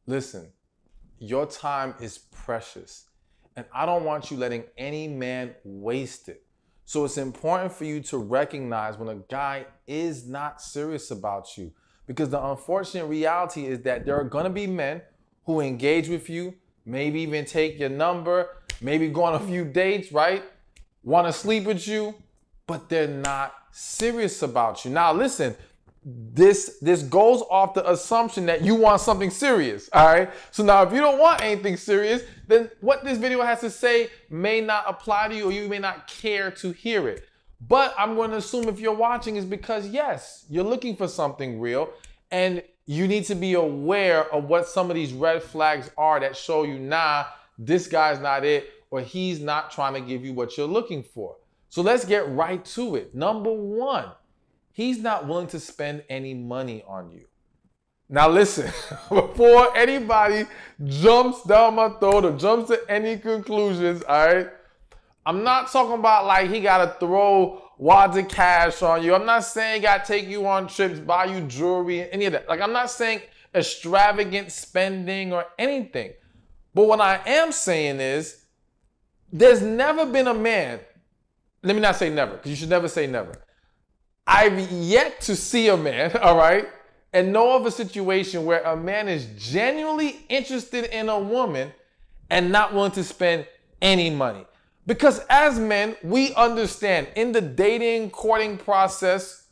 Listen, your time is precious, and I don't want you letting any man waste it. So it's important for you to recognize when a guy is not serious about you, because the unfortunate reality is that there are gonna be men who engage with you, maybe even take your number, maybe go on a few dates, right? Want to sleep with you, but they're not serious about you. Now listen, this goes off the assumption that you want something serious, all right? So now if you don't want anything serious, then what this video has to say may not apply to you, or you may not care to hear it. But I'm going to assume if you're watching is because yes, you're looking for something real, and you need to be aware of what some of these red flags are that show you, nah, this guy's not it, or he's not trying to give you what you're looking for. So let's get right to it. Number one, he's not willing to spend any money on you. Now listen, before anybody jumps down my throat or jumps to any conclusions, all right? I'm not talking about like he gotta throw wads of cash on you. I'm not saying he gotta take you on trips, buy you jewelry, any of that. Like, I'm not saying extravagant spending or anything. But what I am saying is, there's never been a man, let me not say never, because you should never say never. I've yet to see a man, all right, and know of a situation where a man is genuinely interested in a woman and not willing to spend any money. Because as men, we understand in the dating, courting process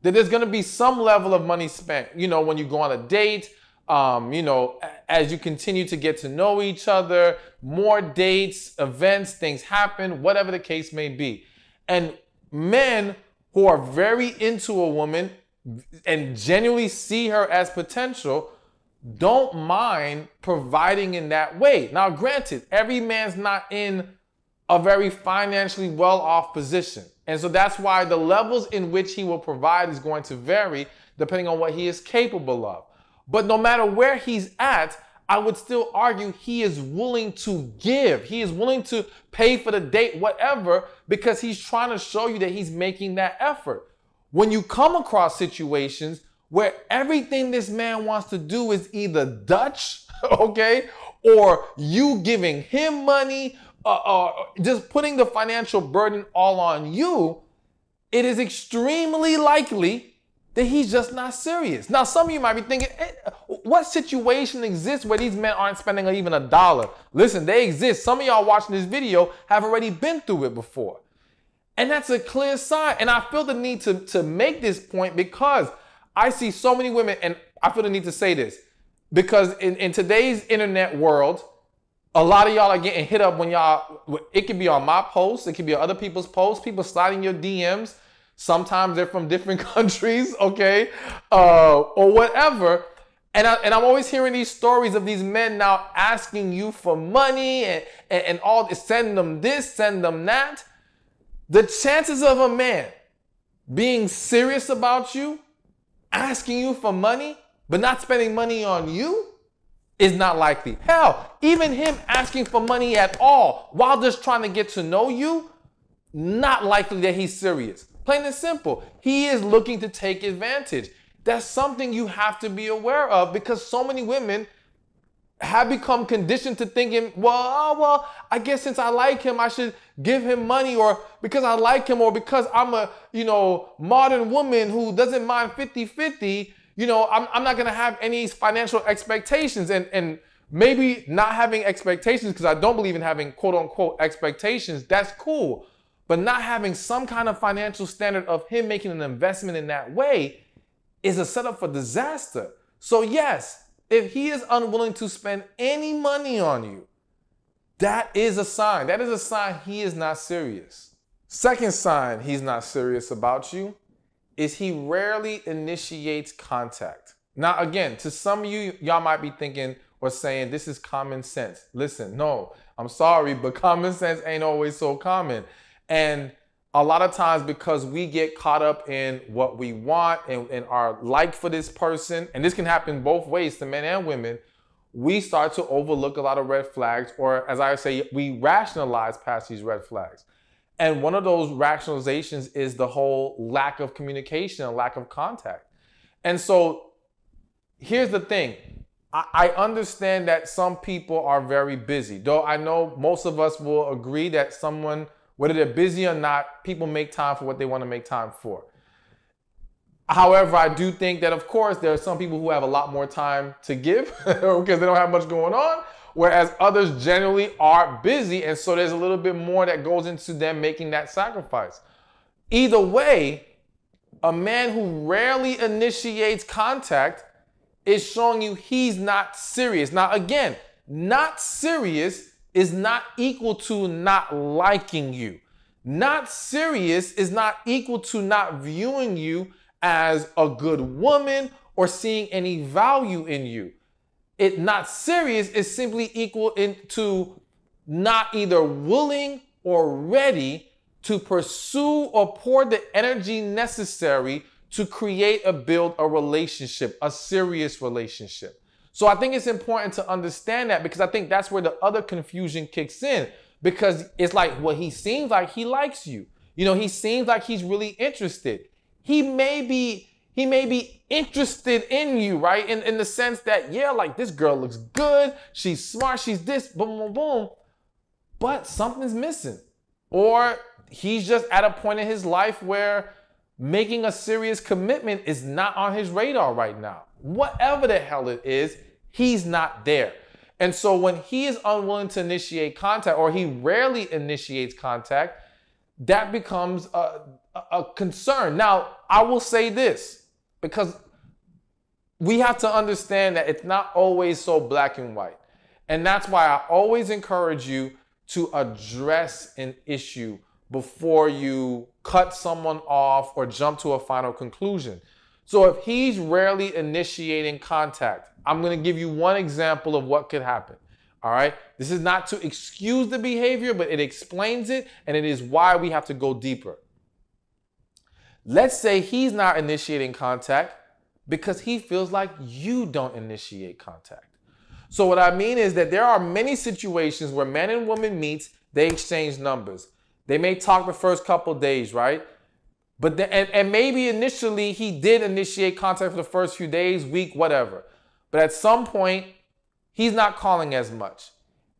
that there's going to be some level of money spent. You know, when you go on a date, you know, as you continue to get to know each other, more dates, events, things happen, whatever the case may be. And men who are very into a woman and genuinely see her as potential don't mind providing in that way. Now, granted, every man's not in a very financially well-off position. And so that's why the levels in which he will provide is going to vary depending on what he is capable of. But no matter where he's at, I would still argue he is willing to give. He is willing to pay for the date, whatever, because he's trying to show you that he's making that effort. When you come across situations where everything this man wants to do is either Dutch, okay, or you giving him money, just putting the financial burden all on you, it is extremely likely that he's just not serious. Now, some of you might be thinking, what situation exists where these men aren't spending even $1? Listen, they exist. Some of y'all watching this video have already been through it before. And that's a clear sign. And I feel the need to make this point because I see so many women, and I feel the need to say this, because in today's internet world, a lot of y'all are getting hit up when y'all, it could be on my posts, it could be on other people's posts, people sliding your DMs. Sometimes they're from different countries, okay, or whatever. And I'm always hearing these stories of these men now asking you for money and all, send them this, send them that. The chances of a man being serious about you, asking you for money, but not spending money on you is not likely. Hell, even him asking for money at all while just trying to get to know you, not likely that he's serious. Plain and simple. He is looking to take advantage. That's something you have to be aware of because so many women have become conditioned to thinking, well, I guess since I like him, I should give him money, or because I like him, or because I'm a, modern woman who doesn't mind 50-50, I'm not going to have any financial expectations. And maybe not having expectations, because I don't believe in having quote unquote expectations, that's cool. But not having some kind of financial standard of him making an investment in that way is a setup for disaster. So yes, if he is unwilling to spend any money on you, that is a sign. That is a sign he is not serious. Second sign he's not serious about you is he rarely initiates contact. Now again, to some of you, y'all might be thinking or saying this is common sense. Listen, no, I'm sorry, but common sense ain't always so common. And a lot of times because we get caught up in what we want and our like for this person, and this can happen both ways to men and women, we start to overlook a lot of red flags, or as I say, we rationalize past these red flags. And one of those rationalizations is the whole lack of communication and lack of contact. And so here's the thing. I understand that some people are very busy, though I know most of us will agree that someone, whether they're busy or not, people make time for what they want to make time for. However, I do think that, of course, there are some people who have a lot more time to give because they don't have much going on, whereas others generally are busy, and so there's a little bit more that goes into them making that sacrifice. Either way, a man who rarely initiates contact is showing you he's not serious. Now, again, not serious is not equal to not liking you. Not serious is not equal to not viewing you as a good woman or seeing any value in you. Not serious is simply equal to not either willing or ready to pursue or pour the energy necessary to create or build a relationship, a serious relationship. So I think it's important to understand that, because I think that's where the other confusion kicks in, because it's like, well, he seems like he likes you. You know, he seems like he's really interested. He may be interested in you, right? In the sense that, yeah, like, this girl looks good, she's smart, she's this, boom, boom, boom, but something's missing. Or he's just at a point in his life where making a serious commitment is not on his radar right now. Whatever the hell it is, he's not there. And so when he is unwilling to initiate contact, or he rarely initiates contact, that becomes a concern. Now, I will say this, because we have to understand that it's not always so black and white. And that's why I always encourage you to address an issue before you cut someone off or jump to a final conclusion. So if he's rarely initiating contact, I'm going to give you one example of what could happen. All right. This is not to excuse the behavior, but it explains it, and it is why we have to go deeper. Let's say he's not initiating contact because he feels like you don't initiate contact. So what I mean is that there are many situations where man and woman meet, they exchange numbers. They may talk the first couple days, right? But then, and maybe initially he did initiate contact for the first few days, week, whatever. But at some point, he's not calling as much.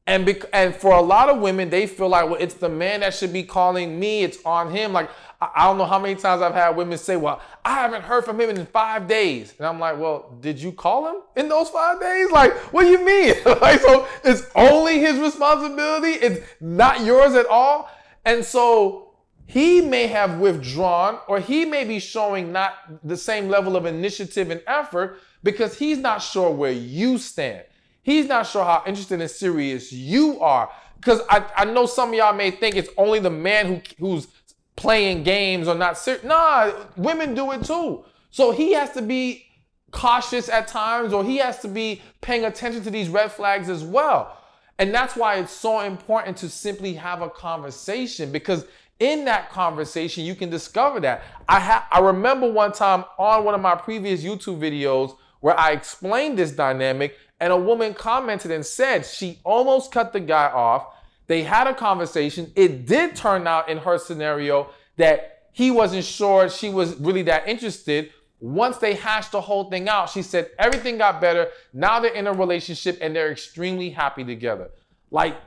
And for a lot of women, they feel like, well, it's the man that should be calling me. It's on him. Like, I don't know how many times I've had women say, well, I haven't heard from him in 5 days. And I'm like, well, did you call him in those 5 days? Like, what do you mean? Like, so it's only his responsibility. It's not yours at all. And so he may have withdrawn, or he may be showing not the same level of initiative and effort because he's not sure where you stand. He's not sure how interested and serious you are. Because I know some of y'all may think it's only the man who's playing games or not serious. Nah, women do it too. So he has to be cautious at times, or he has to be paying attention to these red flags as well. And that's why it's so important to simply have a conversation, because in that conversation, you can discover that. I remember one time on one of my previous YouTube videos where I explained this dynamic, and a woman commented and said she almost cut the guy off. They had a conversation. It did turn out in her scenario that he wasn't sure she was really that interested. Once they hashed the whole thing out, she said everything got better. Now they're in a relationship and they're extremely happy together. Like,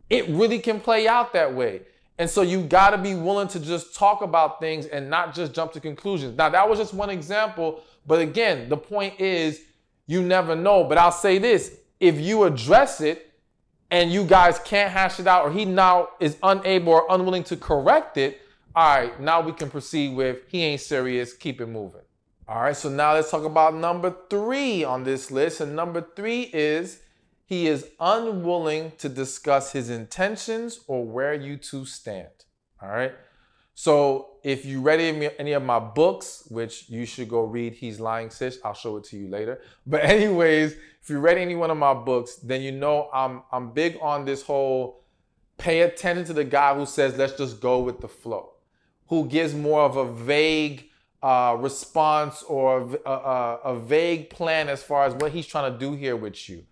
it really can play out that way. And so you got to be willing to just talk about things and not just jump to conclusions. Now, that was just one example. But again, the point is, you never know. But I'll say this, if you address it and you guys can't hash it out, or he now is unable or unwilling to correct it, all right, now we can proceed with he ain't serious, keep it moving. All right, so now let's talk about number 3 on this list. And number 3 is he is unwilling to discuss his intentions or where you two stand. All right. So if you read any of my books, which you should go read, He's Lying Sis, I'll show it to you later. But anyways, if you read any one of my books, then you know I'm big on this whole pay attention to the guy who says, let's just go with the flow, who gives more of a vague response or a vague plan as far as what he's trying to do here with you.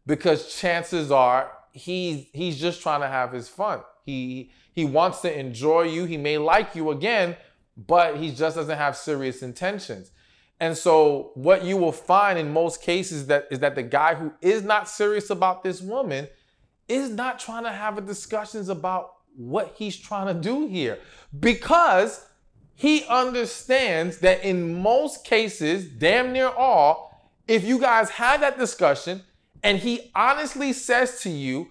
Because chances are he's just trying to have his fun. He wants to enjoy you. He may like you again, but he just doesn't have serious intentions. And so what you will find in most cases is that the guy who is not serious about this woman is not trying to have a discussions about what he's trying to do here, because he understands that in most cases, damn near all, if you guys have that discussion and he honestly says to you,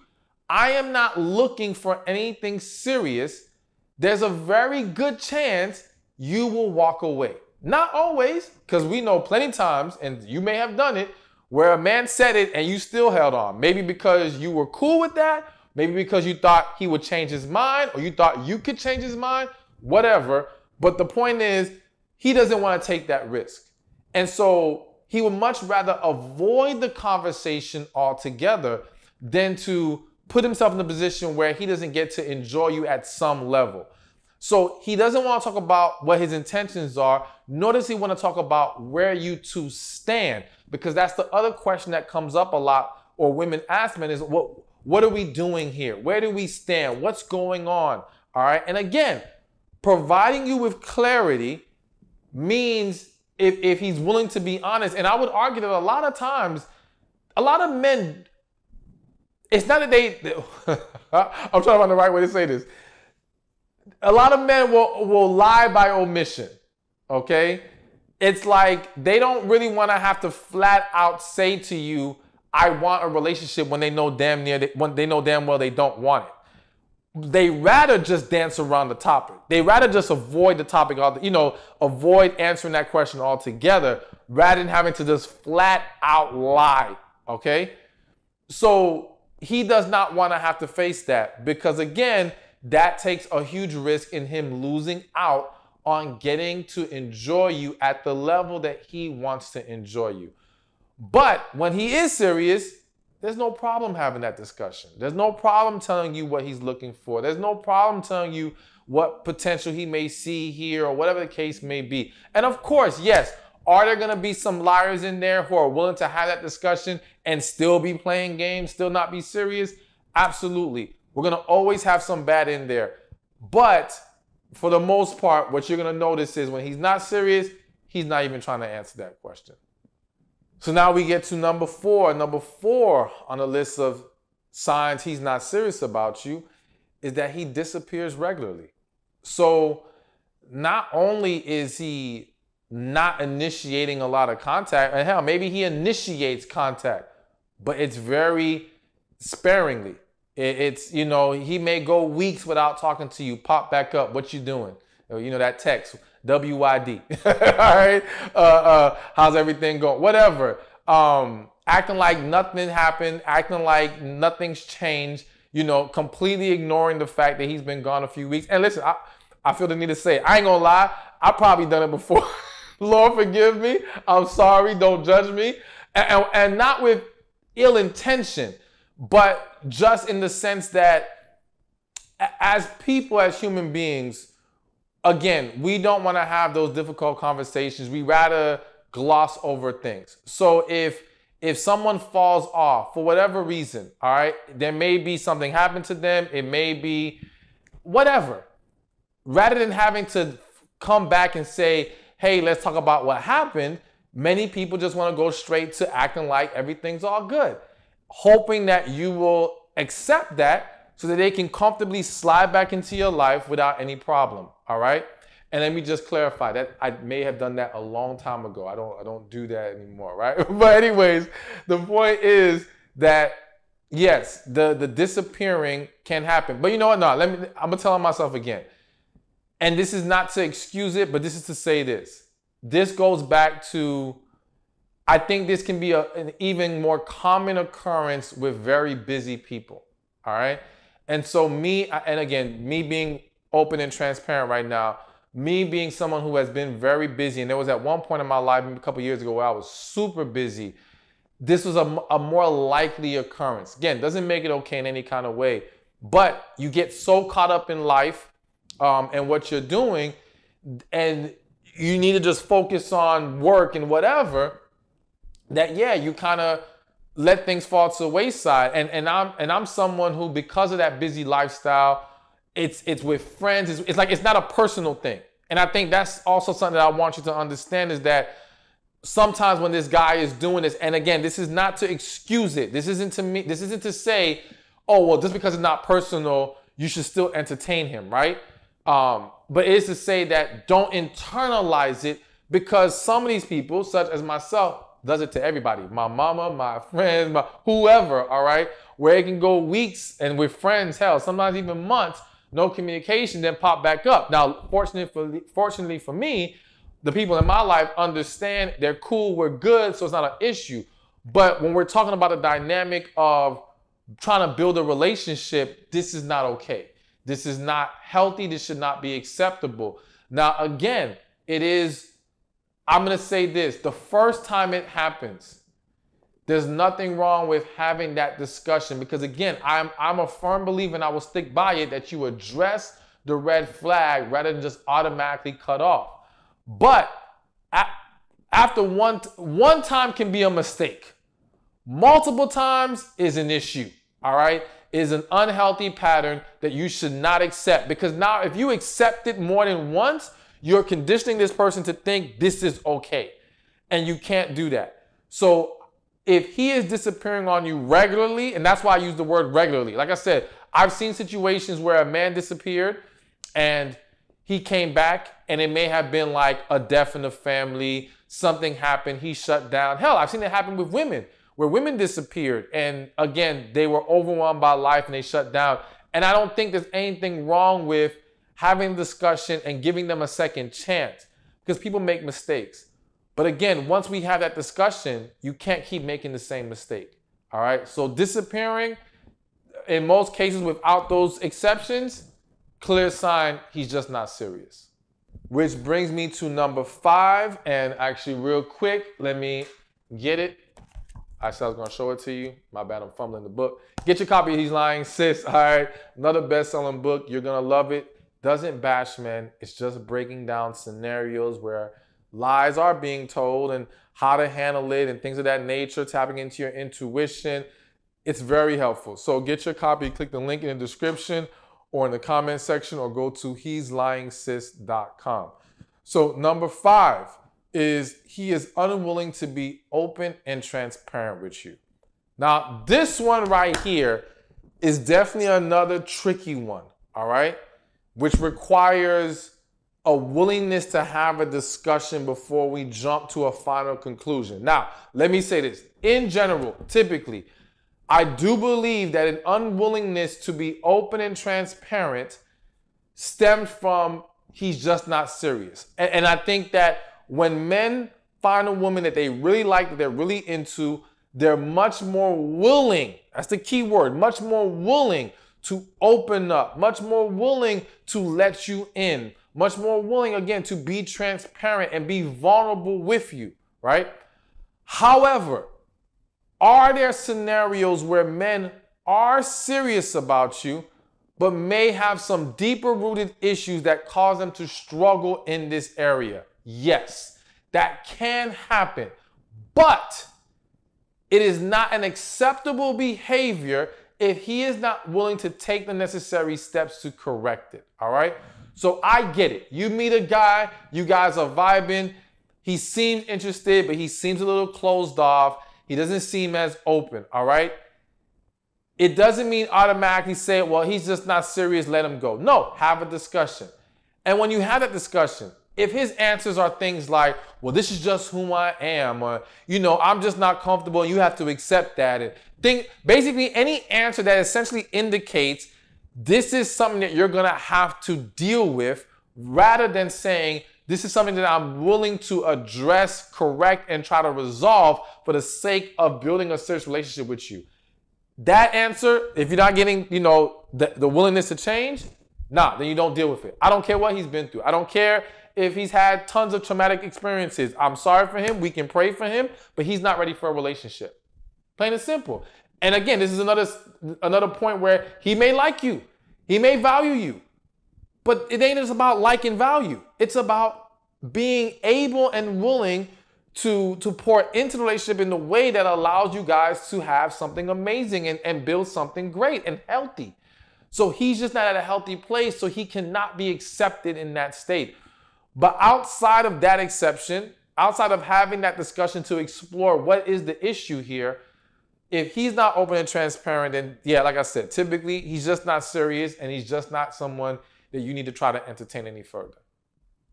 I am not looking for anything serious, there's a very good chance you will walk away. Not always, because we know plenty of times, and you may have done it, where a man said it and you still held on. Maybe because you were cool with that, maybe because you thought he would change his mind, or you thought you could change his mind, whatever. But the point is, he doesn't want to take that risk. And so he would much rather avoid the conversation altogether than to put himself in a position where he doesn't get to enjoy you at some level. So he doesn't want to talk about what his intentions are, nor does he want to talk about where you two stand, because that's the other question that comes up a lot, or women ask men, is what are we doing here? Where do we stand? What's going on? All right. And again, providing you with clarity means if he's willing to be honest. And I would argue that a lot of times, a lot of men, it's not that I'm trying to find the right way to say this. A lot of men will lie by omission, okay? It's like they don't really want to have to flat out say to you, I want a relationship, when they know damn well they don't want it. They rather just dance around the topic. They rather just avoid the topic, avoid answering that question altogether, rather than having to just flat out lie, okay? So he does not want to have to face that, because again, that takes a huge risk in him losing out on getting to enjoy you at the level that he wants to enjoy you. But when he is serious, there's no problem having that discussion. There's no problem telling you what he's looking for. There's no problem telling you what potential he may see here, or whatever the case may be. And of course, yes, are there going to be some liars in there who are willing to have that discussion and still be playing games, still not be serious? Absolutely. We're going to always have some bad in there. But for the most part, what you're going to notice is when he's not serious, he's not even trying to answer that question. So now we get to number 4. Number 4 on the list of signs he's not serious about you is that he disappears regularly. So not only is he not initiating a lot of contact, and hell, maybe he initiates contact, but it's very sparingly. It's, he may go weeks without talking to you, pop back up, what you doing? That text, WYD, all right? How's everything going? Whatever. Acting like nothing happened, acting like nothing's changed, completely ignoring the fact that he's been gone a few weeks. And listen, I feel the need to say, I ain't gonna lie, I've probably done it before. Lord forgive me, I'm sorry, don't judge me. And not with ill intention, but just in the sense that as people, as human beings, again, we don't want to have those difficult conversations. We rather gloss over things. So if someone falls off for whatever reason, all right, there may be something happened to them. It may be whatever. Rather than having to come back and say, hey, let's talk about what happened, many people just want to go straight to acting like everything's all good, hoping that you will accept that so that they can comfortably slide back into your life without any problem, all right? And let me just clarify that I may have done that a long time ago. I don't do that anymore, right? But anyways, the point is that yes, the disappearing can happen. But you know what? No, I'm gonna tell myself again. And this is not to excuse it, but this is to say this. This goes back to, I think this can be an even more common occurrence with very busy people, all right? And so me being open and transparent right now, me being someone who has been very busy, and there was at one point in my life, a couple years ago, where I was super busy, this was a more likely occurrence. Again, doesn't make it okay in any kind of way, but you get so caught up in life and what you're doing, and you need to just focus on work and whatever, that you kind of let things fall to the wayside. And I'm someone who, because of that busy lifestyle, it's with friends, it's like it's not a personal thing. And I think that's also something that I want you to understand, is that sometimes when this guy is doing this, and again, this is not to excuse it. This isn't to say, oh, well, just because it's not personal, you should still entertain him, right? But it is to say that don't internalize it, because some of these people, such as myself, does it to everybody. My mama, my friends, my whoever, all right? Where it can go weeks and with friends, hell, sometimes even months, no communication, then pop back up. Now, fortunately for me, the people in my life understand, they're cool, we're good, so it's not an issue. But when we're talking about the dynamic of trying to build a relationship, this is not okay. This is not healthy. This should not be acceptable. Now, again, I'm going to say this. The first time it happens, there's nothing wrong with having that discussion, because again, I'm a firm believer, and I will stick by it, that you address the red flag rather than just automatically cut off. But after one time can be a mistake. Multiple times is an issue, all right? Is an unhealthy pattern that you should not accept, because now if you accept it more than once, you're conditioning this person to think this is okay, and you can't do that. So if he is disappearing on you regularly, and that's why I use the word regularly. Like I said, I've seen situations where a man disappeared and he came back, and it may have been like a death in the family, something happened, he shut down. Hell, I've seen it happen with women, where women disappeared, and again, they were overwhelmed by life and they shut down. And I don't think there's anything wrong with having a discussion and giving them a second chance, because people make mistakes. But again, once we have that discussion, you can't keep making the same mistake. All right. So disappearing, in most cases, without those exceptions, clear sign he's just not serious. Which brings me to number 5. And actually, real quick, let me get it. I said I was going to show it to you. My bad, I'm fumbling the book. Get your copy of He's Lying, Sis. All right. Another best-selling book. You're going to love it. Doesn't bash men. It's just breaking down scenarios where lies are being told and how to handle it and things of that nature, tapping into your intuition. It's very helpful. So get your copy. Click the link in the description or in the comment section, or go to he'slyingsis.com. So number 5 is he is unwilling to be open and transparent with you. Now, this one right here is definitely another tricky one, all right? Which requires a willingness to have a discussion before we jump to a final conclusion. Now, let me say this. In general, typically, I do believe that an unwillingness to be open and transparent stems from he's just not serious. And I think that when men find a woman that they really like, that they're really into, they're much more willing, that's the key word, much more willing to open up, much more willing to let you in, much more willing, again, to be transparent and be vulnerable with you, right? However, are there scenarios where men are serious about you, but may have some deeper rooted issues that cause them to struggle in this area? Yes, that can happen, but it is not an acceptable behavior if he is not willing to take the necessary steps to correct it, all right? So I get it. You meet a guy, you guys are vibing, he seems interested, but he seems a little closed off. He doesn't seem as open, all right? It doesn't mean automatically say, well, he's just not serious, let him go. No, have a discussion. And when you have that discussion, if his answers are things like, well, this is just who I am, or, you know, I'm just not comfortable and you have to accept that. And basically any answer that essentially indicates this is something that you're going to have to deal with, rather than saying, this is something that I'm willing to address, correct, and try to resolve for the sake of building a serious relationship with you. That answer, if you're not getting, you know, the willingness to change, nah, then you don't deal with it. I don't care what he's been through. I don't care if he's had tons of traumatic experiences. I'm sorry for him. We can pray for him, but he's not ready for a relationship. Plain and simple. And again, this is another point where he may like you. He may value you. But it ain't just about like and value. It's about being able and willing to pour into the relationship in the way that allows you guys to have something amazing and build something great and healthy. So he's just not at a healthy place, so he cannot be accepted in that state. But outside of that exception, outside of having that discussion to explore what is the issue here, if he's not open and transparent, then yeah, like I said, typically he's just not serious and he's just not someone that you need to try to entertain any further.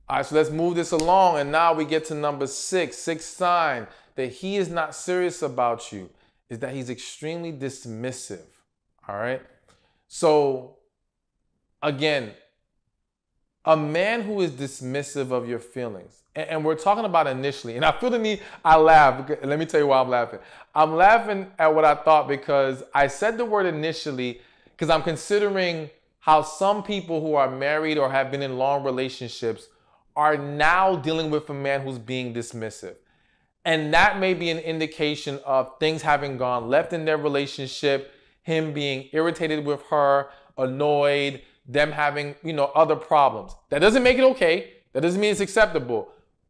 All right, so let's move this along. And now we get to number 6. Sixth sign that he is not serious about you is that he's extremely dismissive. All right. So again, a man who is dismissive of your feelings, and we're talking about initially, and I feel the need, I laugh, because, let me tell you why I'm laughing. I'm laughing at what I thought because I said the word initially because I'm considering how some people who are married or have been in long relationships are now dealing with a man who's being dismissive. And that may be an indication of things having gone left in their relationship, him being irritated with her, annoyed, them having, other problems. That doesn't make it okay. That doesn't mean it's acceptable.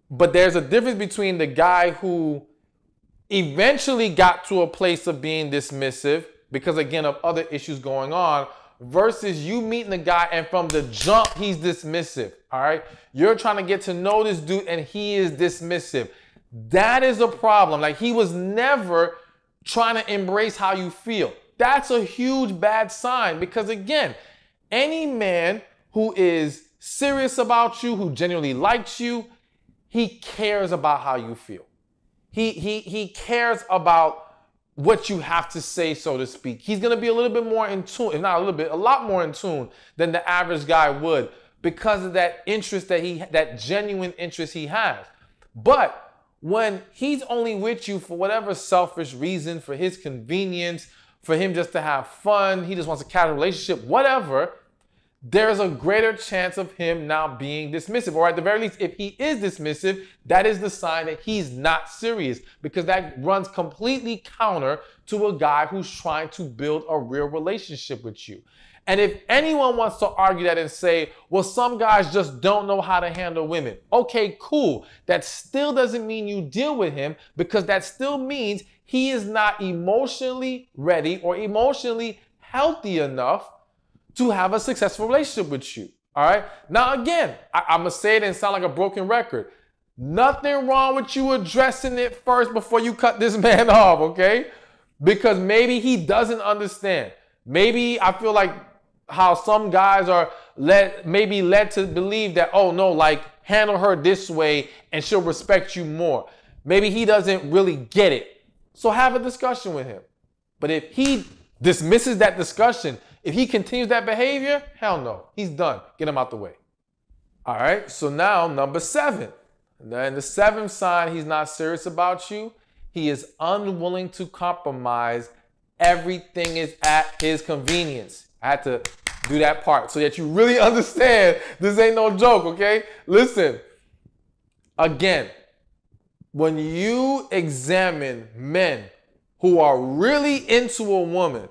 But there's a difference between the guy who eventually got to a place of being dismissive because, again, of other issues going on, versus you meeting the guy and from the jump, he's dismissive, all right? You're trying to get to know this dude and he is dismissive. That is a problem. Like, he was never trying to embrace how you feel. That's a huge bad sign because, again, any man who is serious about you, who genuinely likes you, he cares about how you feel. He cares about what you have to say, so to speak. He's going to be a little bit more in tune, if not a little bit, a lot more in tune than the average guy would because of that interest that genuine interest he has. But when he's only with you for whatever selfish reason, for his convenience, for him just to have fun, he just wants a casual relationship, whatever, there's a greater chance of him now being dismissive. Or at the very least, if he is dismissive, that is the sign that he's not serious because that runs completely counter to a guy who's trying to build a real relationship with you. And if anyone wants to argue that and say, well, some guys just don't know how to handle women. Okay, cool. That still doesn't mean you deal with him because that still means he is not emotionally ready or emotionally healthy enough to have a successful relationship with you, all right? Now, again, I'm going to say it and sound like a broken record. Nothing wrong with you addressing it first before you cut this man off, okay? Because maybe he doesn't understand. Maybe I feel like how some guys are led to believe that, oh, no, like, handle her this way and she'll respect you more. Maybe he doesn't really get it. So have a discussion with him. But if he dismisses that discussion, if he continues that behavior, hell no. He's done. Get him out the way. All right, so now number 7. And the 7th sign he's not serious about you, he is unwilling to compromise. Everything is at his convenience. I had to do that part so that you really understand this ain't no joke, okay? Listen, again, when you examine men who are really into a woman,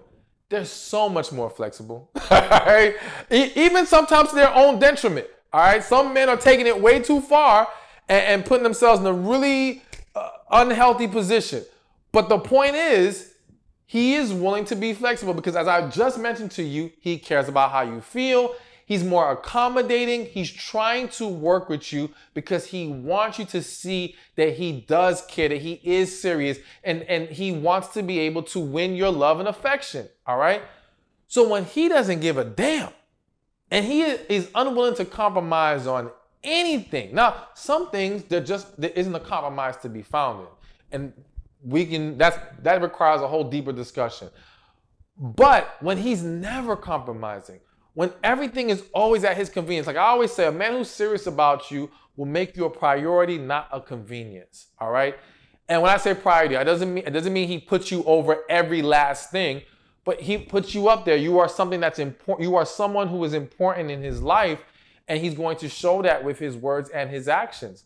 they're so much more flexible, all right? Even sometimes to their own detriment, all right? Some men are taking it way too far and putting themselves in a really unhealthy position. But the point is, he is willing to be flexible because, as I just mentioned to you, he cares about how you feel. He's more accommodating. He's trying to work with you because he wants you to see that he does care, that he is serious, and he wants to be able to win your love and affection, all right? So when he doesn't give a damn and he is unwilling to compromise on anything. Now, some things there isn't a compromise to be found in. And that requires a whole deeper discussion. But when he's never compromising, when everything is always at his convenience, like I always say, a man who's serious about you will make you a priority, not a convenience, all right? And when I say priority, it doesn't mean he puts you over every last thing, but he puts you up there. You are something that's important. You are someone who is important in his life, and he's going to show that with his words and his actions.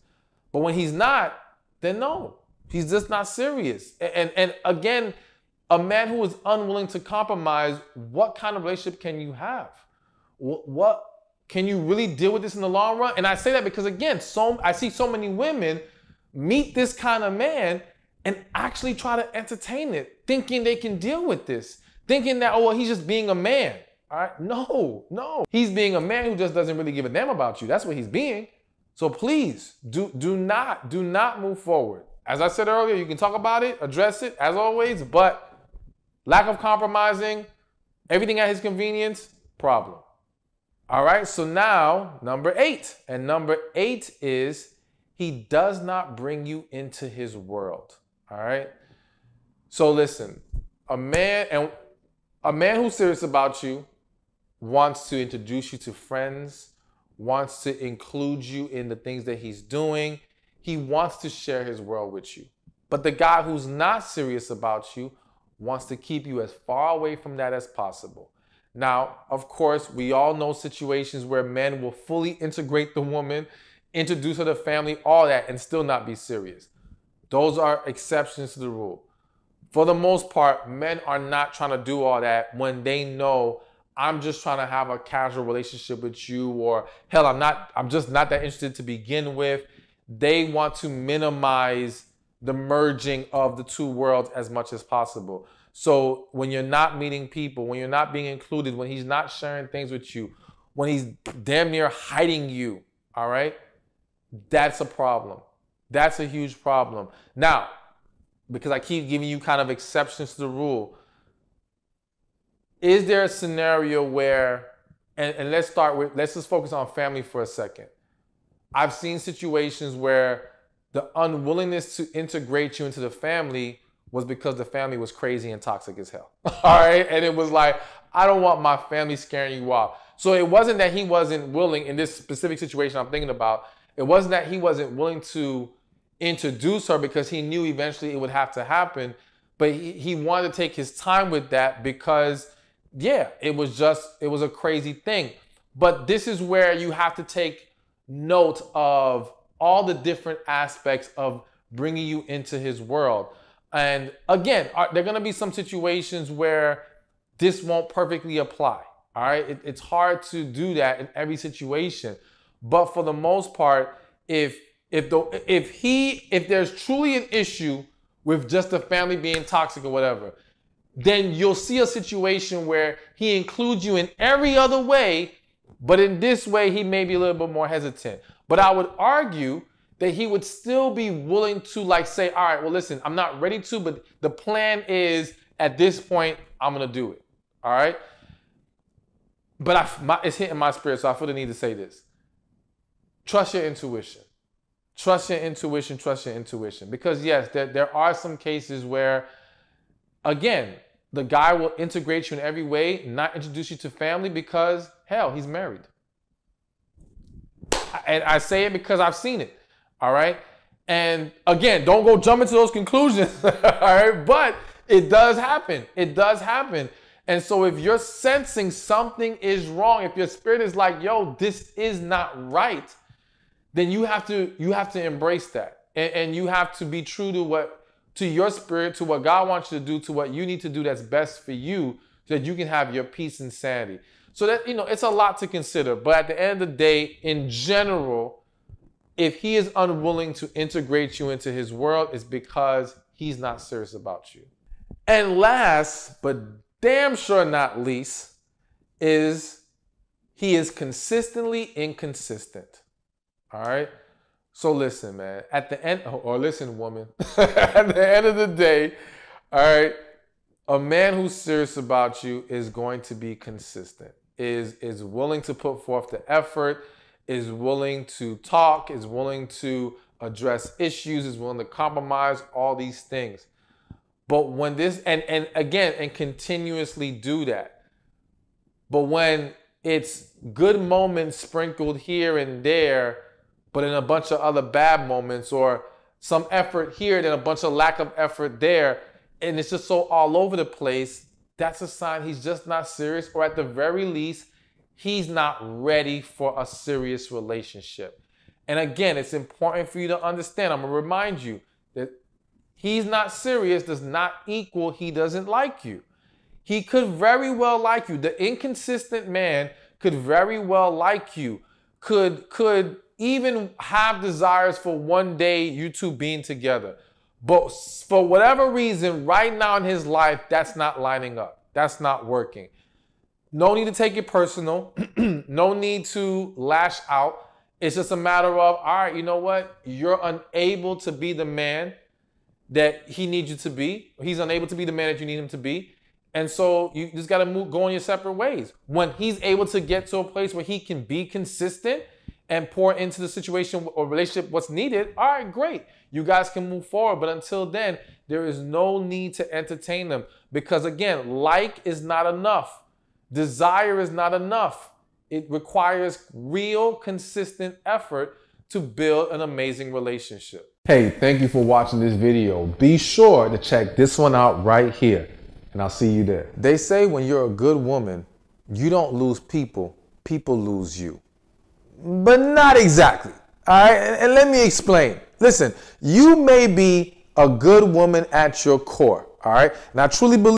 But when he's not, then no, he's just not serious. And again, a man who is unwilling to compromise, what kind of relationship can you have? What can you really deal with this in the long run? And I say that because, again, I see so many women meet this kind of man and actually try to entertain it, thinking they can deal with this, thinking that, oh, well, he's just being a man. All right? No. He's being a man who just doesn't really give a damn about you. That's what he's being. So please do not move forward. As I said earlier, you can talk about it, address it as always, but lack of compromising, everything at his convenience, problem. All right, so now number 8. And number 8 is he does not bring you into his world. All right. So listen, a man who's serious about you wants to introduce you to friends, wants to include you in the things that he's doing. He wants to share his world with you. But the guy who's not serious about you wants to keep you as far away from that as possible. Now, of course, we all know situations where men will fully integrate the woman, introduce her to family, all that, and still not be serious. Those are exceptions to the rule. For the most part, men are not trying to do all that when they know I'm just trying to have a casual relationship with you, or hell, I'm just not that interested to begin with. They want to minimize the merging of the two worlds as much as possible. So when you're not meeting people, when you're not being included, when he's not sharing things with you, when he's damn near hiding you, all right, that's a problem. That's a huge problem. Now, because I keep giving you kind of exceptions to the rule, is there a scenario where, and let's just focus on family for a second. I've seen situations where the unwillingness to integrate you into the family was because the family was crazy and toxic as hell. All right. And it was like, I don't want my family scaring you off. So it wasn't that he wasn't willing in this specific situation I'm thinking about. It wasn't that he wasn't willing to introduce her because he knew eventually it would have to happen. But he wanted to take his time with that because, yeah, it was a crazy thing. But this is where you have to take note of all the different aspects of bringing you into his world. And again, there are going to be some situations where this won't perfectly apply. All right. It's hard to do that in every situation. But for the most part, if there's truly an issue with just the family being toxic or whatever, then you'll see a situation where he includes you in every other way, but in this way, he may be a little bit more hesitant. But I would argue that he would still be willing to like say, all right, well, listen, I'm not ready to, but the plan is at this point, I'm going to do it. All right. But it's hitting my spirit, so I feel the need to say this. Trust your intuition. Trust your intuition. Trust your intuition. Because yes, there are some cases where, again, the guy will integrate you in every way, not introduce you to family because, hell, he's married. And I say it because I've seen it. All right. And again, don't go jump into those conclusions. All right. But it does happen. It does happen. And so if you're sensing something is wrong, if your spirit is like, yo, this is not right, then you have to embrace that. And you have to be true to your spirit, to what God wants you to do, to what you need to do that's best for you, so that you can have your peace and sanity. So that, it's a lot to consider. But at the end of the day, in general, if he is unwilling to integrate you into his world, it's because he's not serious about you. And last, but damn sure not least, is he is consistently inconsistent. All right? So listen, man, at the end, or listen, woman, at the end of the day, all right, a man who's serious about you is going to be consistent, is willing to put forth the effort, is willing to talk, is willing to address issues, is willing to compromise, all these things. But when this, and continuously do that. But when it's good moments sprinkled here and there, but in a bunch of other bad moments, or some effort here, then a bunch of lack of effort there, and it's just so all over the place, that's a sign he's just not serious, or at the very least, he's not ready for a serious relationship. And again, it's important for you to understand, I'm going to remind you that he's not serious does not equal he doesn't like you. He could very well like you. The inconsistent man could very well like you, could even have desires for one day you two being together. But for whatever reason, right now in his life, that's not lining up. That's not working. No need to take it personal. No need to lash out. It's just a matter of, all right, you know what? You're unable to be the man that he needs you to be. He's unable to be the man that you need him to be. And so you just got to go in your separate ways. When he's able to get to a place where he can be consistent and pour into the situation or relationship what's needed, all right, great. You guys can move forward. But until then, there is no need to entertain them. Because again, like is not enough. Desire is not enough. It requires real, consistent effort to build an amazing relationship. Hey, thank you for watching this video. Be sure to check this one out right here, and I'll see you there. They say when you're a good woman, you don't lose people, people lose you. But not exactly, all right? And let me explain. Listen, you may be a good woman at your core, all right? And I truly believe